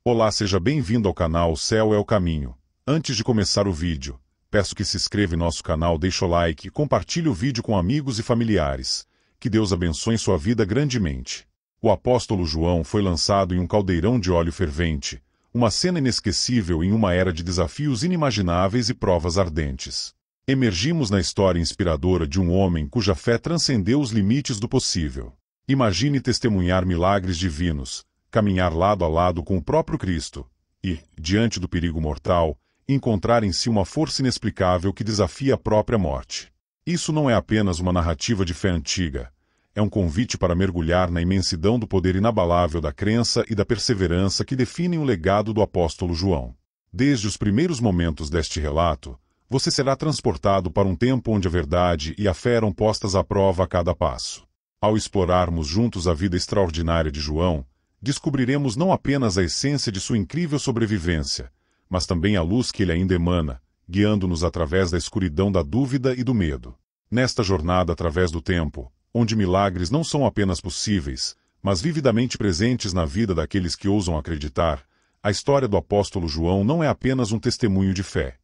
Olá, seja bem-vindo ao canal O Céu é o Caminho. Antes de começar o vídeo, peço que se inscreva em nosso canal, deixe o like e compartilhe o vídeo com amigos e familiares. Que Deus abençoe sua vida grandemente. O apóstolo João foi lançado em um caldeirão de óleo fervente, uma cena inesquecível em uma era de desafios inimagináveis e provas ardentes. Emergimos na história inspiradora de um homem cuja fé transcendeu os limites do possível. Imagine testemunhar milagres divinos, caminhar lado a lado com o próprio Cristo e, diante do perigo mortal, encontrar em si uma força inexplicável que desafia a própria morte. Isso não é apenas uma narrativa de fé antiga, é um convite para mergulhar na imensidão do poder inabalável da crença e da perseverança que definem o legado do apóstolo João. Desde os primeiros momentos deste relato, você será transportado para um tempo onde a verdade e a fé eram postas à prova a cada passo. Ao explorarmos juntos a vida extraordinária de João, descobriremos não apenas a essência de sua incrível sobrevivência, mas também a luz que ele ainda emana, guiando-nos através da escuridão da dúvida e do medo. Nesta jornada através do tempo, onde milagres não são apenas possíveis, mas vividamente presentes na vida daqueles que ousam acreditar, a história do apóstolo João não é apenas um testemunho de fé.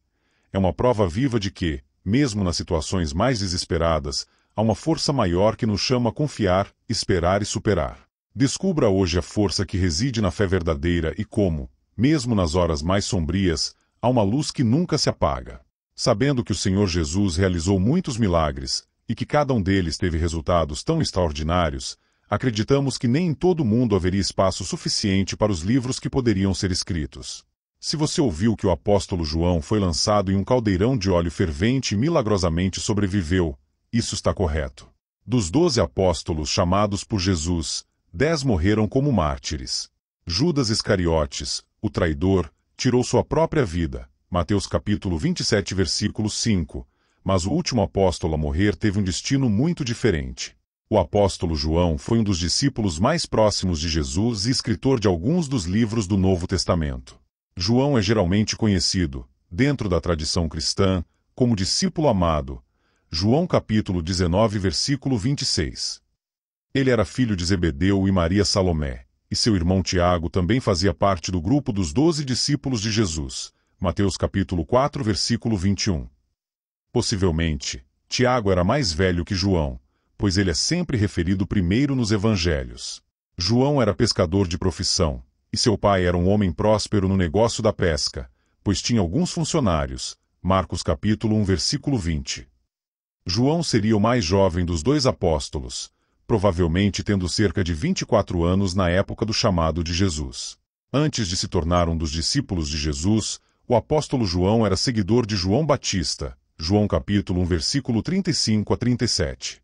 É uma prova viva de que, mesmo nas situações mais desesperadas, há uma força maior que nos chama a confiar, esperar e superar. Descubra hoje a força que reside na fé verdadeira e como, mesmo nas horas mais sombrias, há uma luz que nunca se apaga. Sabendo que o Senhor Jesus realizou muitos milagres, e que cada um deles teve resultados tão extraordinários, acreditamos que nem em todo o mundo haveria espaço suficiente para os livros que poderiam ser escritos. Se você ouviu que o apóstolo João foi lançado em um caldeirão de óleo fervente e milagrosamente sobreviveu, isso está correto. Dos 12 apóstolos chamados por Jesus, 10 morreram como mártires. Judas Iscariotes, o traidor, tirou sua própria vida, Mateus capítulo 27 versículo 5, mas o último apóstolo a morrer teve um destino muito diferente. O apóstolo João foi um dos discípulos mais próximos de Jesus e escritor de alguns dos livros do Novo Testamento. João é geralmente conhecido, dentro da tradição cristã, como discípulo amado. João capítulo 19 versículo 26. Ele era filho de Zebedeu e Maria Salomé, e seu irmão Tiago também fazia parte do grupo dos 12 discípulos de Jesus. Mateus capítulo 4 versículo 21. Possivelmente, Tiago era mais velho que João, pois ele é sempre referido primeiro nos evangelhos. João era pescador de profissão, e seu pai era um homem próspero no negócio da pesca, pois tinha alguns funcionários. Marcos capítulo 1 versículo 20. João seria o mais jovem dos dois apóstolos, provavelmente tendo cerca de 24 anos na época do chamado de Jesus. Antes de se tornar um dos discípulos de Jesus, o apóstolo João era seguidor de João Batista. João capítulo 1 versículo 35 a 37.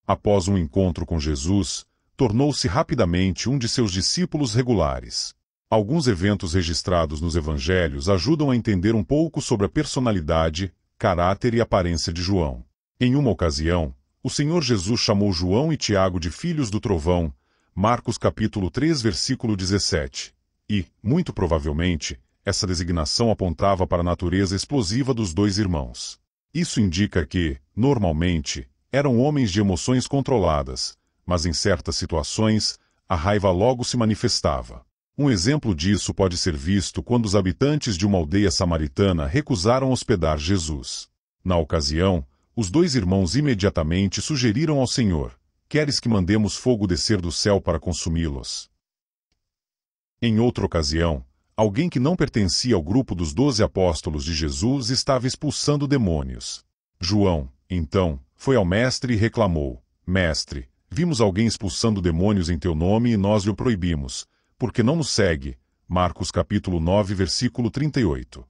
Após um encontro com Jesus, tornou-se rapidamente um de seus discípulos regulares. Alguns eventos registrados nos evangelhos ajudam a entender um pouco sobre a personalidade, caráter e aparência de João. Em uma ocasião, o Senhor Jesus chamou João e Tiago de filhos do trovão, Marcos capítulo 3 versículo 17. E, muito provavelmente, essa designação apontava para a natureza explosiva dos dois irmãos. Isso indica que, normalmente, eram homens de emoções controladas, mas em certas situações, a raiva logo se manifestava. Um exemplo disso pode ser visto quando os habitantes de uma aldeia samaritana recusaram hospedar Jesus. Na ocasião, os dois irmãos imediatamente sugeriram ao Senhor: "Queres que mandemos fogo descer do céu para consumi-los?" Em outra ocasião, alguém que não pertencia ao grupo dos 12 apóstolos de Jesus estava expulsando demônios. João, então, foi ao mestre e reclamou: "Mestre, vimos alguém expulsando demônios em teu nome e nós lhe o proibimos, porque não nos segue." Marcos capítulo 9 versículo 38.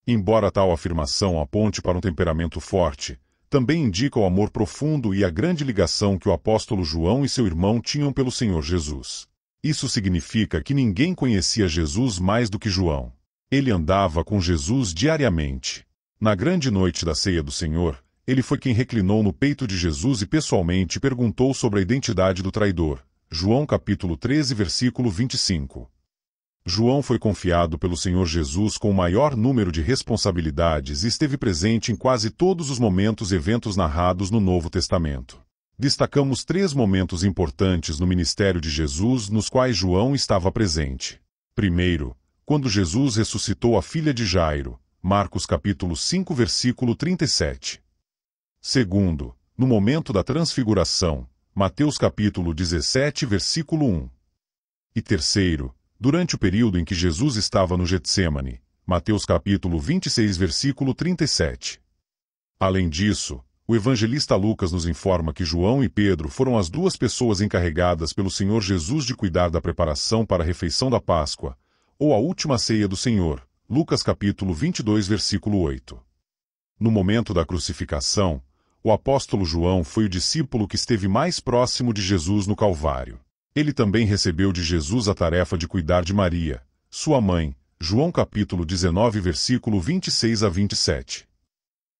Embora tal afirmação aponte para um temperamento forte, também indica o amor profundo e a grande ligação que o apóstolo João e seu irmão tinham pelo Senhor Jesus. Isso significa que ninguém conhecia Jesus mais do que João. Ele andava com Jesus diariamente. Na grande noite da ceia do Senhor, ele foi quem reclinou no peito de Jesus e pessoalmente perguntou sobre a identidade do traidor. João capítulo 13 versículo 25. João foi confiado pelo Senhor Jesus com o maior número de responsabilidades e esteve presente em quase todos os momentos e eventos narrados no Novo Testamento. Destacamos 3 momentos importantes no ministério de Jesus nos quais João estava presente. Primeiro, quando Jesus ressuscitou a filha de Jairo, Marcos capítulo 5 versículo 37. Segundo, no momento da transfiguração, Mateus capítulo 17 versículo 1. E terceiro, durante o período em que Jesus estava no Getsêmani, Mateus capítulo 26 versículo 37. Além disso, o evangelista Lucas nos informa que João e Pedro foram as duas pessoas encarregadas pelo Senhor Jesus de cuidar da preparação para a refeição da Páscoa, ou a última ceia do Senhor, Lucas capítulo 22 versículo 8. No momento da crucificação, o apóstolo João foi o discípulo que esteve mais próximo de Jesus no Calvário. Ele também recebeu de Jesus a tarefa de cuidar de Maria, sua mãe, João capítulo 19 versículo 26 a 27.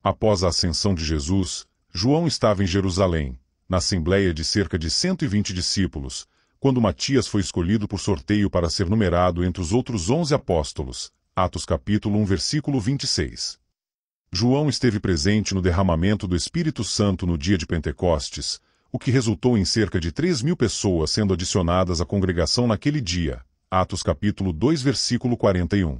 Após a ascensão de Jesus, João estava em Jerusalém, na assembleia de cerca de 120 discípulos, quando Matias foi escolhido por sorteio para ser numerado entre os outros 11 apóstolos, Atos capítulo 1 versículo 26. João esteve presente no derramamento do Espírito Santo no dia de Pentecostes, o que resultou em cerca de 3.000 pessoas sendo adicionadas à congregação naquele dia, Atos capítulo 2 versículo 41.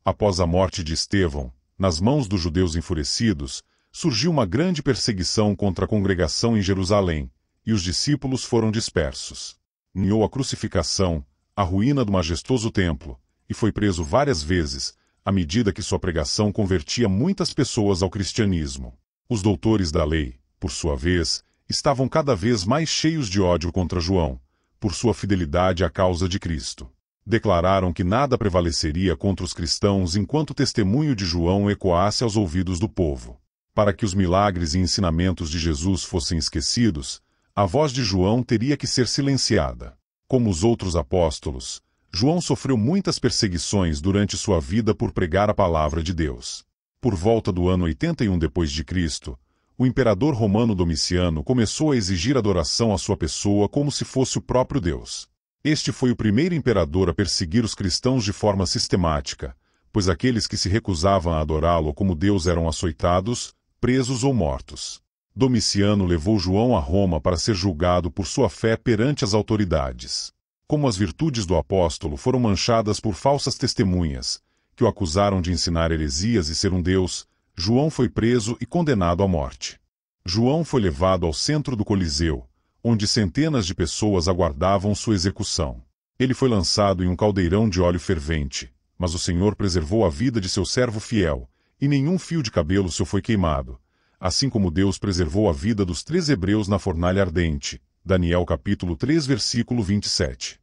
Após a morte de Estevão, nas mãos dos judeus enfurecidos, surgiu uma grande perseguição contra a congregação em Jerusalém, e os discípulos foram dispersos. Niou a crucificação, a ruína do majestoso templo, e foi preso várias vezes, à medida que sua pregação convertia muitas pessoas ao cristianismo. Os doutores da lei, por sua vez, estavam cada vez mais cheios de ódio contra João, por sua fidelidade à causa de Cristo. Declararam que nada prevaleceria contra os cristãos enquanto o testemunho de João ecoasse aos ouvidos do povo. Para que os milagres e ensinamentos de Jesus fossem esquecidos, a voz de João teria que ser silenciada. Como os outros apóstolos, João sofreu muitas perseguições durante sua vida por pregar a palavra de Deus. Por volta do ano 81 d.C., o imperador romano Domiciano começou a exigir adoração à sua pessoa como se fosse o próprio Deus. Este foi o primeiro imperador a perseguir os cristãos de forma sistemática, pois aqueles que se recusavam a adorá-lo como Deus eram açoitados, presos ou mortos. Domiciano levou João a Roma para ser julgado por sua fé perante as autoridades. Como as virtudes do apóstolo foram manchadas por falsas testemunhas, que o acusaram de ensinar heresias e ser um deus, João foi preso e condenado à morte. João foi levado ao centro do Coliseu, onde centenas de pessoas aguardavam sua execução. Ele foi lançado em um caldeirão de óleo fervente, mas o Senhor preservou a vida de seu servo fiel, e nenhum fio de cabelo seu foi queimado, assim como Deus preservou a vida dos 3 hebreus na fornalha ardente, Daniel capítulo 3 versículo 27.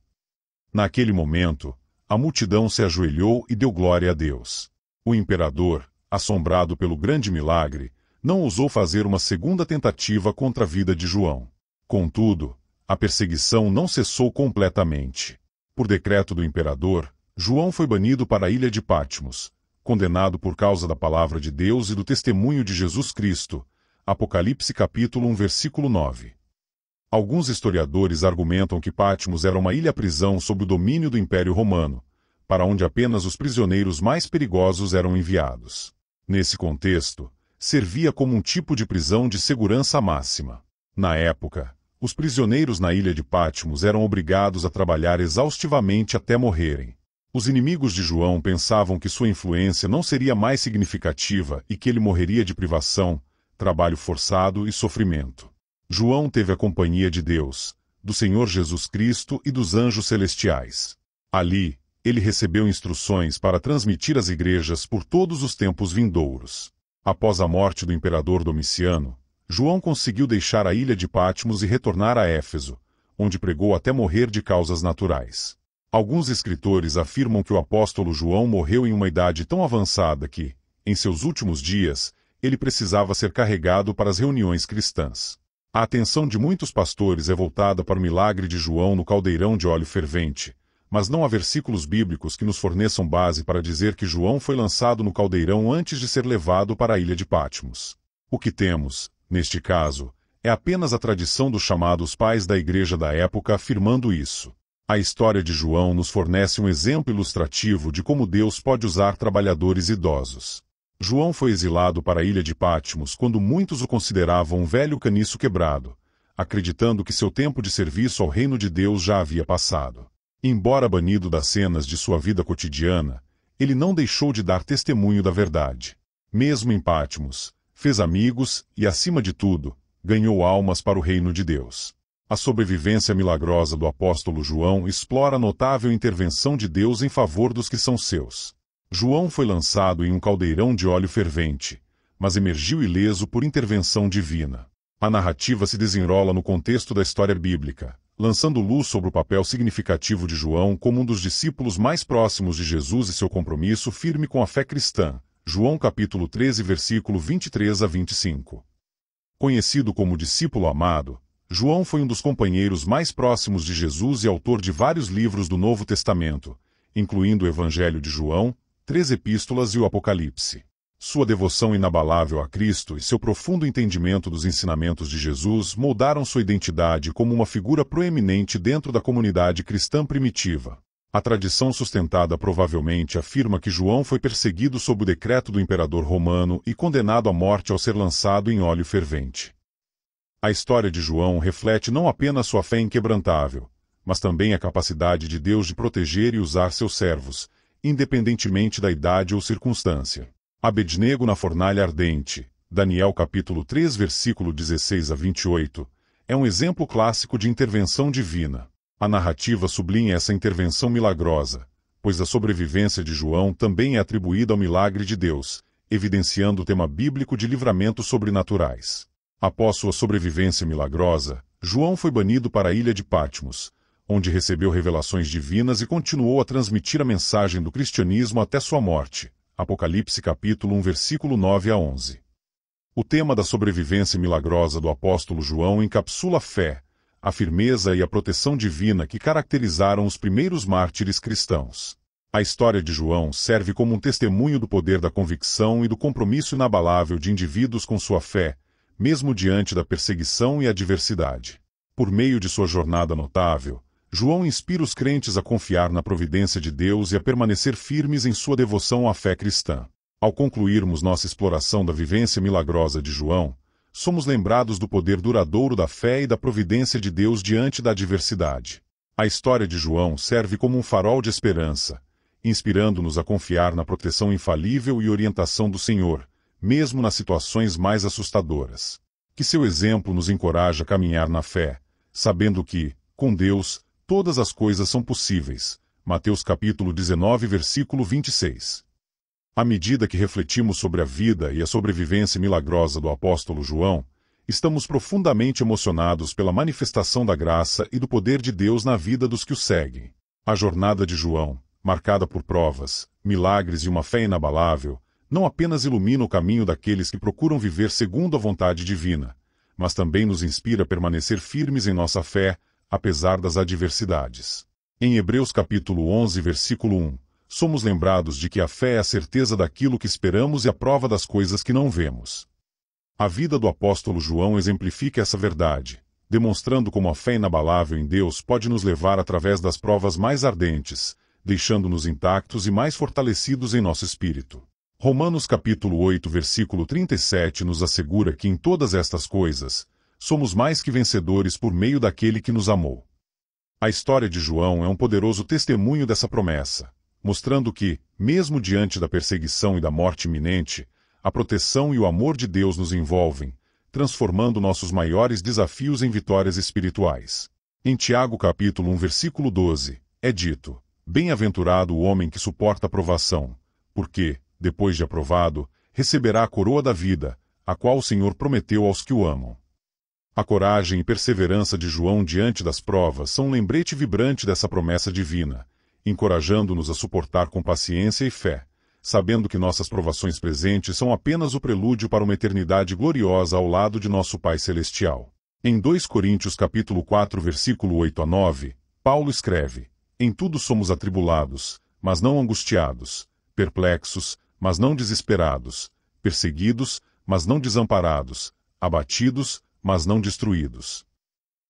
Naquele momento, a multidão se ajoelhou e deu glória a Deus. O imperador, assombrado pelo grande milagre, não ousou fazer uma segunda tentativa contra a vida de João. Contudo, a perseguição não cessou completamente. Por decreto do imperador, João foi banido para a ilha de Patmos, condenado por causa da palavra de Deus e do testemunho de Jesus Cristo. Apocalipse capítulo 1 versículo 9. Alguns historiadores argumentam que Patmos era uma ilha-prisão sob o domínio do Império Romano, para onde apenas os prisioneiros mais perigosos eram enviados. Nesse contexto, servia como um tipo de prisão de segurança máxima. Na época, os prisioneiros na ilha de Patmos eram obrigados a trabalhar exaustivamente até morrerem. Os inimigos de João pensavam que sua influência não seria mais significativa e que ele morreria de privação, trabalho forçado e sofrimento. João teve a companhia de Deus, do Senhor Jesus Cristo e dos anjos celestiais. Ali, ele recebeu instruções para transmitir às igrejas por todos os tempos vindouros. Após a morte do imperador Domiciano, João conseguiu deixar a ilha de Patmos e retornar a Éfeso, onde pregou até morrer de causas naturais. Alguns escritores afirmam que o apóstolo João morreu em uma idade tão avançada que, em seus últimos dias, ele precisava ser carregado para as reuniões cristãs. A atenção de muitos pastores é voltada para o milagre de João no caldeirão de óleo fervente, mas não há versículos bíblicos que nos forneçam base para dizer que João foi lançado no caldeirão antes de ser levado para a ilha de Patmos. O que temos, neste caso, é apenas a tradição dos chamados pais da igreja da época afirmando isso. A história de João nos fornece um exemplo ilustrativo de como Deus pode usar trabalhadores idosos. João foi exilado para a ilha de Patmos quando muitos o consideravam um velho caniço quebrado, acreditando que seu tempo de serviço ao reino de Deus já havia passado. Embora banido das cenas de sua vida cotidiana, ele não deixou de dar testemunho da verdade. Mesmo em Patmos, fez amigos e, acima de tudo, ganhou almas para o reino de Deus. A sobrevivência milagrosa do apóstolo João explora a notável intervenção de Deus em favor dos que são seus. João foi lançado em um caldeirão de óleo fervente, mas emergiu ileso por intervenção divina. A narrativa se desenrola no contexto da história bíblica, lançando luz sobre o papel significativo de João como um dos discípulos mais próximos de Jesus e seu compromisso firme com a fé cristã. João capítulo 13, versículo 23 a 25. Conhecido como discípulo amado, João foi um dos companheiros mais próximos de Jesus e autor de vários livros do Novo Testamento, incluindo o Evangelho de João, 3 epístolas e o Apocalipse. Sua devoção inabalável a Cristo e seu profundo entendimento dos ensinamentos de Jesus moldaram sua identidade como uma figura proeminente dentro da comunidade cristã primitiva. A tradição sustentada provavelmente afirma que João foi perseguido sob o decreto do imperador romano e condenado à morte ao ser lançado em óleo fervente. A história de João reflete não apenas sua fé inquebrantável, mas também a capacidade de Deus de proteger e usar seus servos, independentemente da idade ou circunstância. Abednego na fornalha ardente, Daniel capítulo 3 versículo 16 a 28, é um exemplo clássico de intervenção divina. A narrativa sublinha essa intervenção milagrosa, pois a sobrevivência de João também é atribuída ao milagre de Deus, evidenciando o tema bíblico de livramentos sobrenaturais. Após sua sobrevivência milagrosa, João foi banido para a ilha de Patmos, onde recebeu revelações divinas e continuou a transmitir a mensagem do cristianismo até sua morte. Apocalipse capítulo 1 versículo 9 a 11. O tema da sobrevivência milagrosa do apóstolo João encapsula a fé, a firmeza e a proteção divina que caracterizaram os primeiros mártires cristãos. A história de João serve como um testemunho do poder da convicção e do compromisso inabalável de indivíduos com sua fé, mesmo diante da perseguição e adversidade. Por meio de sua jornada notável, João inspira os crentes a confiar na providência de Deus e a permanecer firmes em sua devoção à fé cristã. Ao concluirmos nossa exploração da vivência milagrosa de João, somos lembrados do poder duradouro da fé e da providência de Deus diante da adversidade. A história de João serve como um farol de esperança, inspirando-nos a confiar na proteção infalível e orientação do Senhor, mesmo nas situações mais assustadoras. Que seu exemplo nos encoraje a caminhar na fé, sabendo que, com Deus, todas as coisas são possíveis. Mateus capítulo 19, versículo 26. À medida que refletimos sobre a vida e a sobrevivência milagrosa do apóstolo João, estamos profundamente emocionados pela manifestação da graça e do poder de Deus na vida dos que o seguem. A jornada de João, marcada por provas, milagres e uma fé inabalável, não apenas ilumina o caminho daqueles que procuram viver segundo a vontade divina, mas também nos inspira a permanecer firmes em nossa fé, apesar das adversidades. Em Hebreus capítulo 11, versículo 1, somos lembrados de que a fé é a certeza daquilo que esperamos e a prova das coisas que não vemos. A vida do apóstolo João exemplifica essa verdade, demonstrando como a fé inabalável em Deus pode nos levar através das provas mais ardentes, deixando-nos intactos e mais fortalecidos em nosso espírito. Romanos capítulo 8, versículo 37 nos assegura que em todas estas coisas, somos mais que vencedores por meio daquele que nos amou. A história de João é um poderoso testemunho dessa promessa, mostrando que, mesmo diante da perseguição e da morte iminente, a proteção e o amor de Deus nos envolvem, transformando nossos maiores desafios em vitórias espirituais. Em Tiago capítulo 1, versículo 12, é dito: Bem-aventurado o homem que suporta a provação, porque, depois de aprovado, receberá a coroa da vida, a qual o Senhor prometeu aos que o amam. A coragem e perseverança de João diante das provas são um lembrete vibrante dessa promessa divina, encorajando-nos a suportar com paciência e fé, sabendo que nossas provações presentes são apenas o prelúdio para uma eternidade gloriosa ao lado de nosso Pai Celestial. Em 2 Coríntios capítulo 4, versículo 8 a 9, Paulo escreve: Em tudo somos atribulados, mas não angustiados, perplexos, mas não desesperados, perseguidos, mas não desamparados, abatidos, mas não destruídos.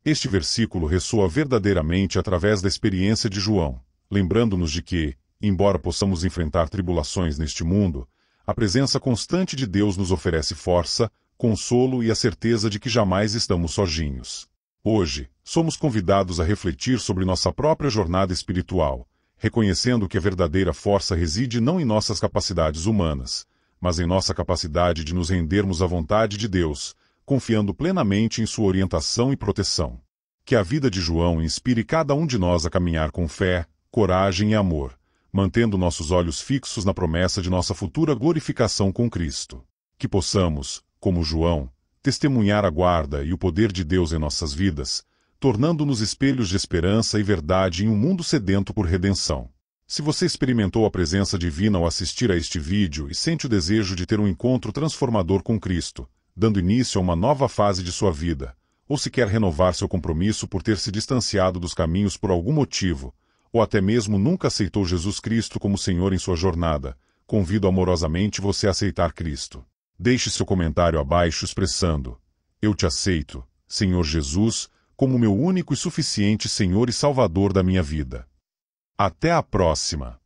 Este versículo ressoa verdadeiramente através da experiência de João, lembrando-nos de que, embora possamos enfrentar tribulações neste mundo, a presença constante de Deus nos oferece força, consolo e a certeza de que jamais estamos sozinhos. Hoje, somos convidados a refletir sobre nossa própria jornada espiritual, reconhecendo que a verdadeira força reside não em nossas capacidades humanas, mas em nossa capacidade de nos rendermos à vontade de Deus, confiando plenamente em sua orientação e proteção. Que a vida de João inspire cada um de nós a caminhar com fé, coragem e amor, mantendo nossos olhos fixos na promessa de nossa futura glorificação com Cristo. Que possamos, como João, testemunhar a guarda e o poder de Deus em nossas vidas, tornando-nos espelhos de esperança e verdade em um mundo sedento por redenção. Se você experimentou a presença divina ao assistir a este vídeo e sente o desejo de ter um encontro transformador com Cristo, dando início a uma nova fase de sua vida, ou se quer renovar seu compromisso por ter se distanciado dos caminhos por algum motivo, ou até mesmo nunca aceitou Jesus Cristo como Senhor em sua jornada, convido amorosamente você a aceitar Cristo. Deixe seu comentário abaixo expressando: eu te aceito, Senhor Jesus, como meu único e suficiente Senhor e Salvador da minha vida. Até a próxima!